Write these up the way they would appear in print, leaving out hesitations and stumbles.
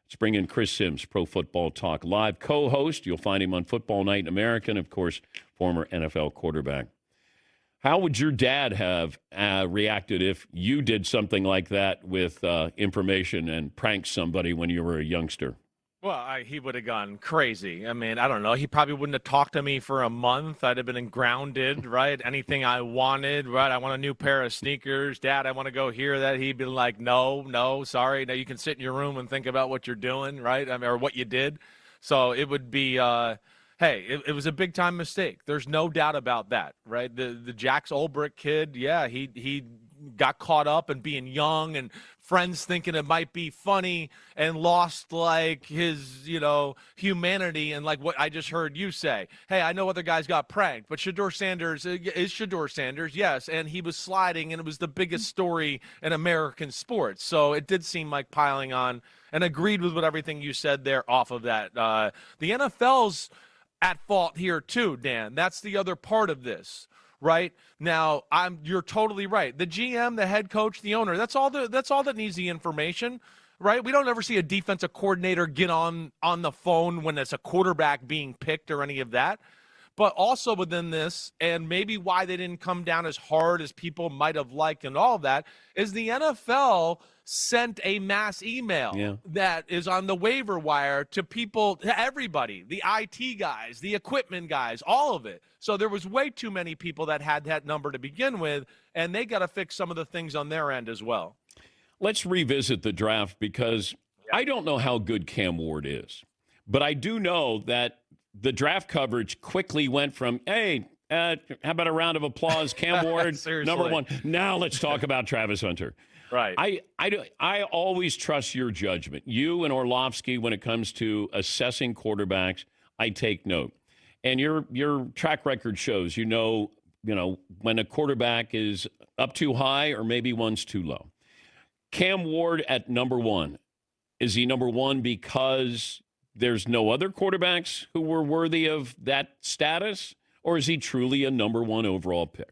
Let's bring in Chris Sims, Pro Football Talk Live co-host. You'll find him on Football Night in America, and, of course, former NFL quarterback. How would your dad have reacted if you did something like that with information and pranked somebody when you were a youngster? Well, he would have gone crazy. I mean, I don't know. He probably wouldn't have talked to me for a month. I'd have been grounded, right? Anything I wanted, right? I want a new pair of sneakers. Dad, I want to go here. That he'd be like, no, sorry. Now you can sit in your room and think about what you're doing, right? I mean, or what you did. So it would be, hey, it was a big time mistake. There's no doubt about that, right? The Jax Ulbrich kid, yeah, he got caught up in being young and friends thinking it might be funny and lost like his, humanity. And like what I just heard you say, hey, I know other guys got pranked, but Shedeur Sanders is Shedeur Sanders. Yes. And he was sliding and it was the biggest story in American sports. So it did seem like piling on, and agreed with everything you said there off of that. The NFL's at fault here too, Dan. That's the other part of this. Right now, you're totally right. The GM, the head coach, the owner, that's all that needs the information, right? We don't ever see a defensive coordinator get on the phone when it's a quarterback being picked or any of that. But also within this, and maybe why they didn't come down as hard as people might have liked and all of that, is the NFL sent a mass email that is on the waiver wire to people, to everybody, the IT guys, the equipment guys, all of it. So there was way too many people that had that number to begin with, and they got to fix some of the things on their end as well. Let's revisit the draft because I don't know how good Cam Ward is, but I do know that the draft coverage quickly went from, hey, how about a round of applause, Cam Ward, number one. Now let's talk about Travis Hunter. Right. I always trust your judgment. You and Orlovsky, when it comes to assessing quarterbacks, I take note. And your track record shows, when a quarterback is up too high or maybe one's too low. Cam Ward at number one. Is he number one because there's no other quarterbacks who were worthy of that status, or is he truly a number one overall pick?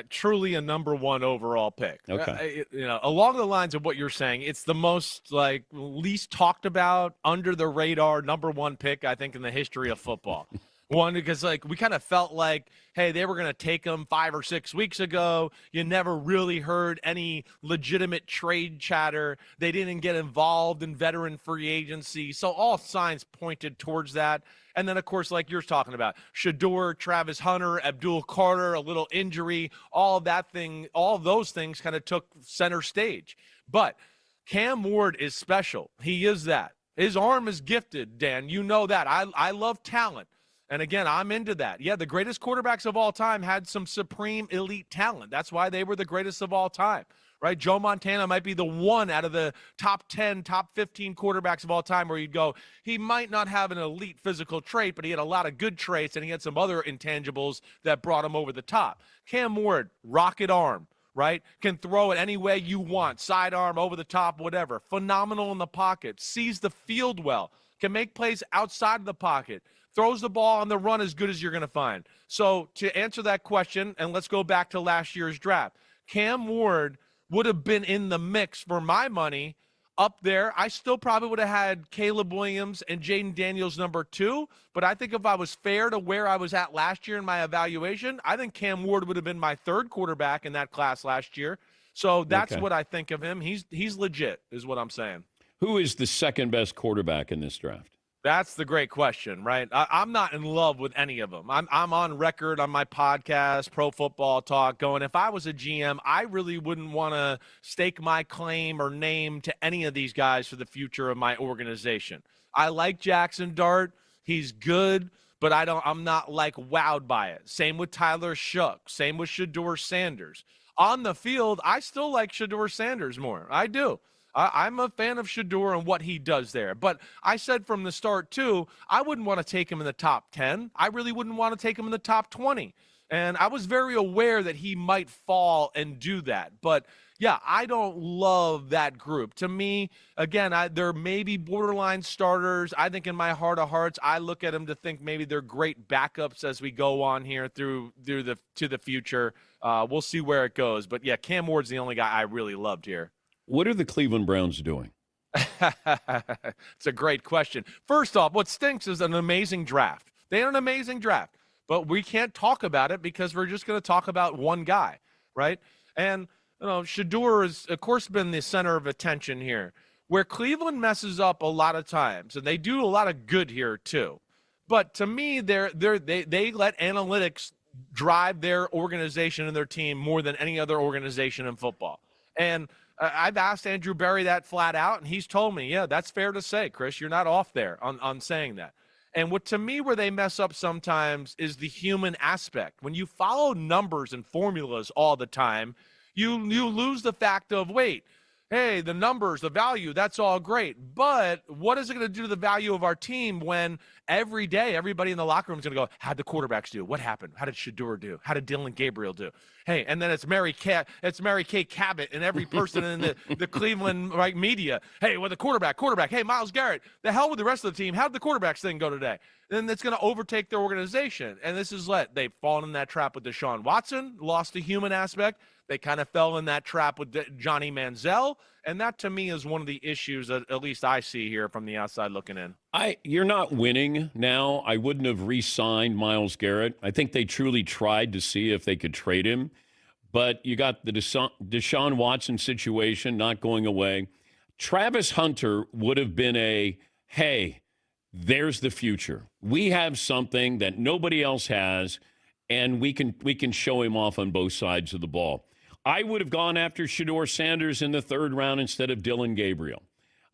Truly a number one overall pick. Okay. Along the lines of what you're saying, it's the most least talked about, under the radar number one pick, I think, in the history of football. One, because we kind of felt like, hey, they were going to take him 5 or 6 weeks ago. You never really heard any legitimate trade chatter. They didn't get involved in veteran free agency. So all signs pointed towards that. And then, of course, like you're talking about, Shedeur, Travis Hunter, Abdul Carter, a little injury, all of those things kind of took center stage. But Cam Ward is special. He is that. His arm is gifted, Dan. You know that. I love talent. And again, I'm into that. Yeah, the greatest quarterbacks of all time had some supreme elite talent. That's why they were the greatest of all time, right? Joe Montana might be the one out of the top 10, top 15 quarterbacks of all time where you'd go, he might not have an elite physical trait, but he had a lot of good traits, and he had some other intangibles that brought him over the top. Cam Ward, rocket arm, right? Can throw it any way you want, sidearm, over the top, whatever. Phenomenal in the pocket, sees the field well, can make plays outside of the pocket. Throws the ball on the run as good as you're going to find. So to answer that question, and let's go back to last year's draft, Cam Ward would have been in the mix for my money up there. I still probably would have had Caleb Williams and Jaden Daniels number 2, but I think if I was fair to where I was at last year in my evaluation, I think Cam Ward would have been my 3rd quarterback in that class last year. So that's what I think of him. He's legit, is what I'm saying. Who is the second best quarterback in this draft? That's the great question, right? I'm not in love with any of them. I'm on record on my podcast, Pro Football Talk, going, if I was a GM, I really wouldn't want to stake my claim or name to any of these guys for the future of my organization. I like Jackson Dart. He's good, but I'm not wowed by it. Same with Tyler Shough. Same with Shedeur Sanders. On the field, I still like Shedeur Sanders more. I do. I'm a fan of Shedeur and what he does there. But I said from the start, too, I wouldn't want to take him in the top 10. I really wouldn't want to take him in the top 20. And I was very aware that he might fall and do that. But, yeah, I don't love that group. To me, again, there may be borderline starters. I think in my heart of hearts, I look at them to think maybe they're great backups as we go on here to the future. We'll see where it goes. But, yeah, Cam Ward's the only guy I really loved here. What are the Cleveland Browns doing? It's a great question. First off, what stinks is an amazing draft. They had an amazing draft, but we can't talk about it because we're just going to talk about one guy, right? And Shedeur has, of course, been the center of attention here. Where Cleveland messes up a lot of times, and they do a lot of good here too. But to me, they let analytics drive their organization and their team more than any other organization in football. And I've asked Andrew Berry that flat out, and he's told me, yeah, that's fair to say, Chris. You're not off there on saying that. And what to me where they mess up sometimes is the human aspect. When you follow numbers and formulas all the time, you lose the fact of, wait, hey, the numbers, the value, that's all great. But what is it going to do to the value of our team when every day everybody in the locker room is going to go, how'd the quarterbacks do? What happened? How did Shedeur do? How did Dylan Gabriel do? Hey, and then it's Mary Kay Cabot and every person in the Cleveland media. Hey, well, the quarterback. Hey, Myles Garrett. The hell with the rest of the team. How did the quarterbacks thing go today? Then it's going to overtake their organization. And this is they've fallen in that trap with Deshaun Watson, lost the human aspect. They kind of fell in that trap with Johnny Manziel. And that, to me, is one of the issues that at least I see here from the outside looking in. You're not winning now. I wouldn't have re-signed Myles Garrett. I think they truly tried to see if they could trade him. But you got the Deshaun Watson situation not going away. Travis Hunter would have been hey, there's the future. We have something that nobody else has, and we can show him off on both sides of the ball. I would have gone after Shedeur Sanders in the third round instead of Dylan Gabriel.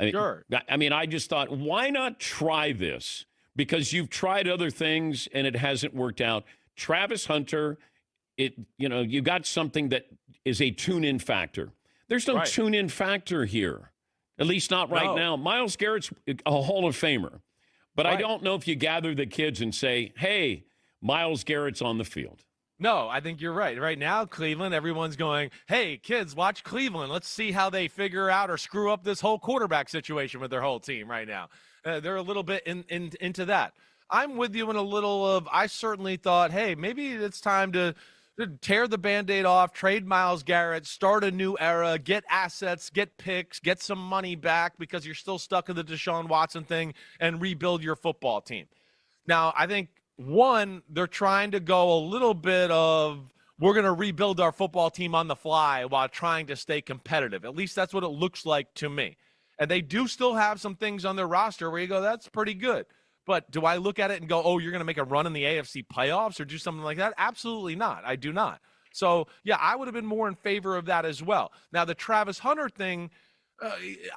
Sure. I just thought, why not try this? Because you've tried other things and it hasn't worked out. Travis Hunter, you got something that is a tune-in factor. There's no tune-in factor here, at least not right now. Myles Garrett's a Hall of Famer, but I don't know if you gather the kids and say, hey, Myles Garrett's on the field. No, I think you're right. Right now, Cleveland, everyone's going, hey, kids, watch Cleveland. Let's see how they figure out or screw up this whole quarterback situation with their whole team right now. They're a little bit into that. I'm with you in a little of, I certainly thought, hey, maybe it's time to tear the Band-Aid off, trade Myles Garrett, start a new era, get assets, get picks, get some money back because you're still stuck in the Deshaun Watson thing, and rebuild your football team. Now, I think, one, they're trying to go a little bit of, we're going to rebuild our football team on the fly while trying to stay competitive. At least that's what it looks like to me. And they do still have some things on their roster where you go, that's pretty good. But do I look at it and go, oh, you're going to make a run in the AFC playoffs or do something like that? Absolutely not. I do not. So, yeah, I would have been more in favor of that as well. Now, the Travis Hunter thing,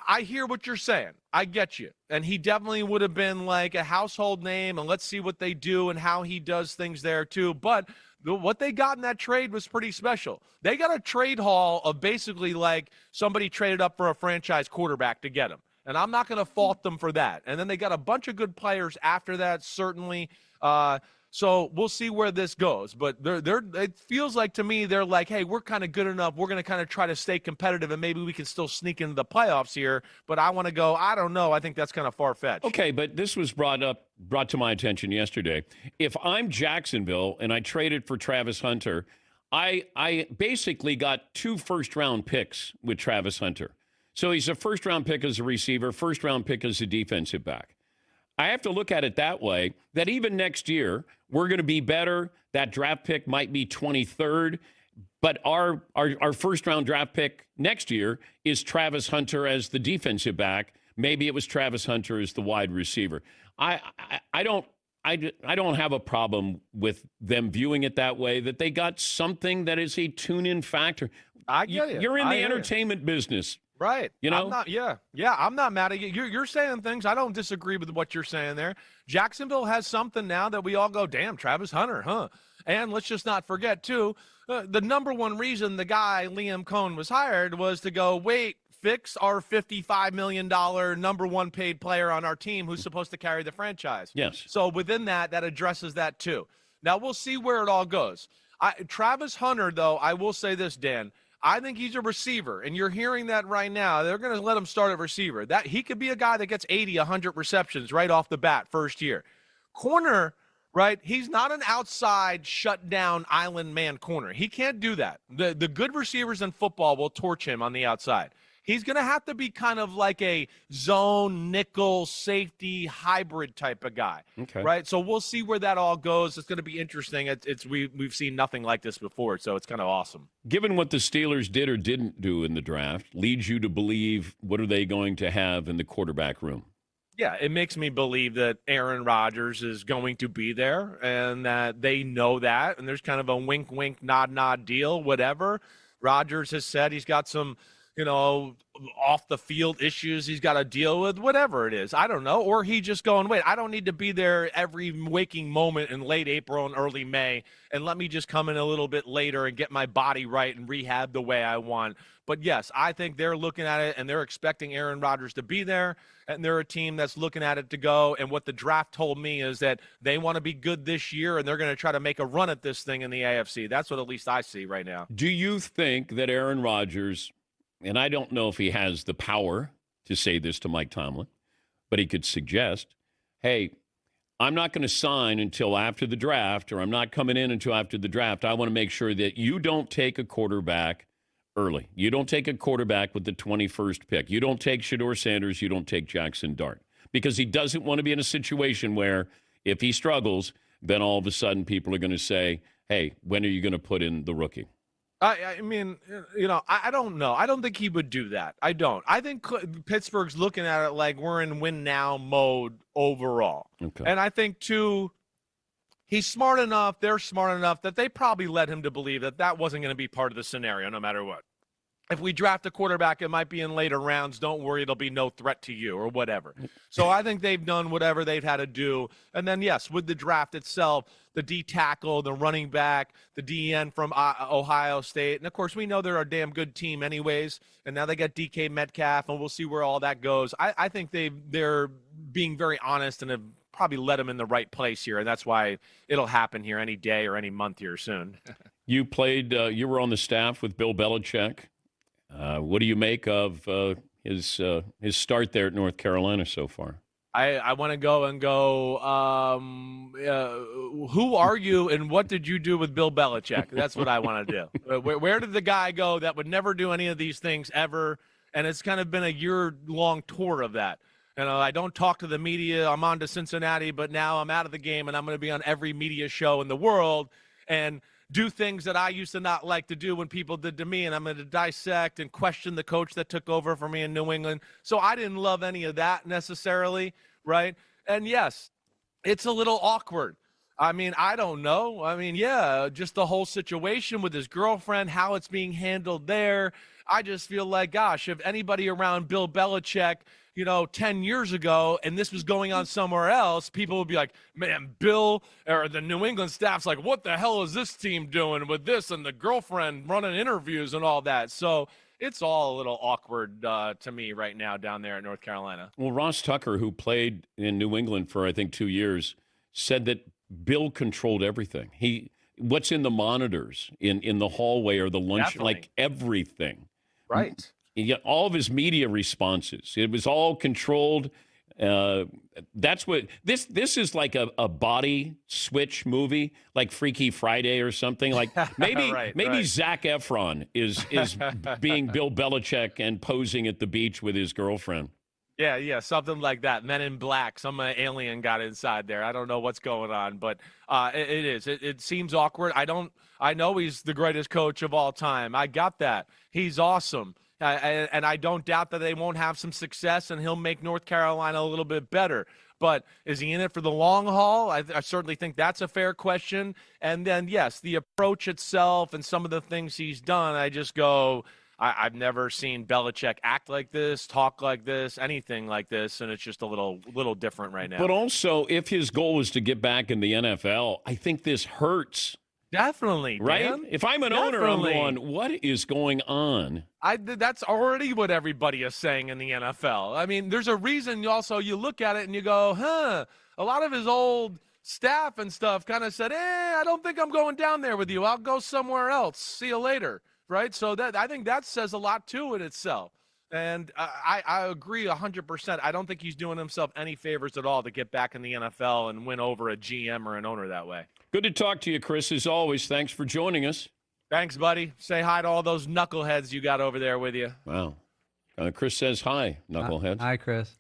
I hear what you're saying. I get you. And he definitely would have been like a household name, and let's see what they do and how he does things there too. But what they got in that trade was pretty special. They got a trade haul of basically like somebody traded up for a franchise quarterback to get him. And I'm not going to fault them for that. And then they got a bunch of good players after that, certainly. So we'll see where this goes. But it feels like to me they're like, hey, we're kind of good enough. We're going to kind of try to stay competitive, and maybe we can still sneak into the playoffs here. But I want to go, I don't know. I think that's kind of far-fetched. Okay, but this was brought to my attention yesterday. If I'm Jacksonville and I traded for Travis Hunter, I basically got 2 first-round picks with Travis Hunter. So he's a first-round pick as a receiver, first-round pick as a defensive back. I have to look at it that way, that even next year, we're going to be better. That draft pick might be 23rd, but our first-round draft pick next year is Travis Hunter as the defensive back. Maybe it was Travis Hunter as the wide receiver. I don't have a problem with them viewing it that way, that they got something that is a tune-in factor. I get it. You're in the entertainment business. Right. You know? I'm not mad at you. You're saying things. I don't disagree with what you're saying there. Jacksonville has something now that we all go, damn, Travis Hunter, huh? And let's just not forget, too, the number one reason the guy, Liam Cohn, was hired was to go, wait, fix our $55 million number one paid player on our team who's supposed to carry the franchise. Yes. So within that addresses that, too. Now, we'll see where it all goes. Travis Hunter, though, I will say this, Dan. I think he's a receiver, and you're hearing that right now. They're going to let him start at receiver. That he could be a guy that gets 80, 100 receptions right off the bat first year. Corner, right, he's not an outside, shut-down, island man corner. He can't do that. The good receivers in football will torch him on the outside. He's going to have to be kind of like a zone, nickel, safety, hybrid type of guy, right? So we'll see where that all goes. It's going to be interesting. We've seen nothing like this before, so it's kind of awesome. Given what the Steelers did or didn't do in the draft, leads you to believe what are they going to have in the quarterback room? Yeah, it makes me believe that Aaron Rodgers is going to be there and that they know that, and there's kind of a wink, wink, nod, nod deal, whatever. Rodgers has said he's got some off the field issues he's got to deal with, whatever it is. I don't know. Or he just going, wait, I don't need to be there every waking moment in late April and early May, and let me just come in a little bit later and get my body right and rehab the way I want. But yes, I think they're looking at it and they're expecting Aaron Rodgers to be there, and they're a team that's looking at it to go. And what the draft told me is that they want to be good this year and they're going to try to make a run at this thing in the AFC. That's what at least I see right now. Do you think that Aaron Rodgers, and I don't know if he has the power to say this to Mike Tomlin, but he could suggest, hey, I'm not going to sign until after the draft, or I'm not coming in until after the draft. I want to make sure that you don't take a quarterback early. You don't take a quarterback with the 21st pick. You don't take Shedeur Sanders. You don't take Jackson Dart. Because he doesn't want to be in a situation where if he struggles, then all of a sudden people are going to say, hey, when are you going to put in the rookie? I mean, I don't know. I don't think he would do that. I don't. I think Pittsburgh's looking at it like we're in win now mode overall. Okay. And I think, too, he's smart enough, they're smart enough that they probably led him to believe that that wasn't going to be part of the scenario no matter what. If we draft a quarterback, it might be in later rounds. Don't worry, it'll be no threat to you or whatever. So I think they've done whatever they've had to do. And then, yes, with the draft itself, the D tackle, the running back, the DN from Ohio State. And, of course, we know they're a damn good team anyways. And now they got DK Metcalf, and we'll see where all that goes. I think they're being very honest and have probably led them in the right place here. And that's why it'll happen here any day or any month here soon. You were on the staff with Bill Belichick. What do you make of his start there at North Carolina so far? I want to go, who are you and what did you do with Bill Belichick? That's what I want to do. Where did the guy go that would never do any of these things ever? And it's kind of been a year-long tour of that. I don't talk to the media. I'm on to Cincinnati, but now I'm out of the game, and I'm going to be on every media show in the world and do things that I used to not like to do when people did to me, and I'm going to dissect and question the coach that took over for me in New England. So I didn't love any of that necessarily, right? And, yes, it's a little awkward. I mean, I don't know. I mean, yeah, just the whole situation with his girlfriend, how it's being handled there. I just feel like, gosh, if anybody around Bill Belichick – 10 years ago, and this was going on somewhere else, people would be like, man, Bill or the New England staff's like, what the hell is this team doing with this and the girlfriend running interviews and all that? So it's all a little awkward to me right now down there in North Carolina. Well, Ross Tucker, who played in New England for, I think, 2 years, said that Bill controlled everything. What's in the monitors in the hallway or the lunch, Definitely. like everything. Right. All of his media responses, it was all controlled. That's what this is like a body switch movie, like Freaky Friday or something. Like maybe right. Zac Efron is being Bill Belichick and posing at the beach with his girlfriend. Yeah, something like that. Men in Black, some alien got inside there. I don't know what's going on, but it is. It seems awkward. I know he's the greatest coach of all time. I got that. He's awesome. And I don't doubt that they won't have some success and he'll make North Carolina a little bit better. But is he in it for the long haul? I certainly think that's a fair question. And then, yes, the approach itself and some of the things he's done, I just go, I've never seen Belichick act like this, talk like this, anything like this, and it's just a little different right now. But also, if his goal is to get back in the NFL, I think this hurts. Definitely, right? Dan. If I'm an owner, I'm going, what is going on? That's already what everybody is saying in the NFL. I mean, there's a reason you look at it and you go, a lot of his old staff and stuff kind of said, I don't think I'm going down there with you. I'll go somewhere else. See you later, right? So I think that says a lot to it itself. And I agree 100%. I don't think he's doing himself any favors at all to get back in the NFL and win over a GM or an owner that way. Good to talk to you, Chris, as always. Thanks for joining us. Thanks, buddy. Say hi to all those knuckleheads you got over there with you. Wow. Chris says hi, knuckleheads. Hi, Chris.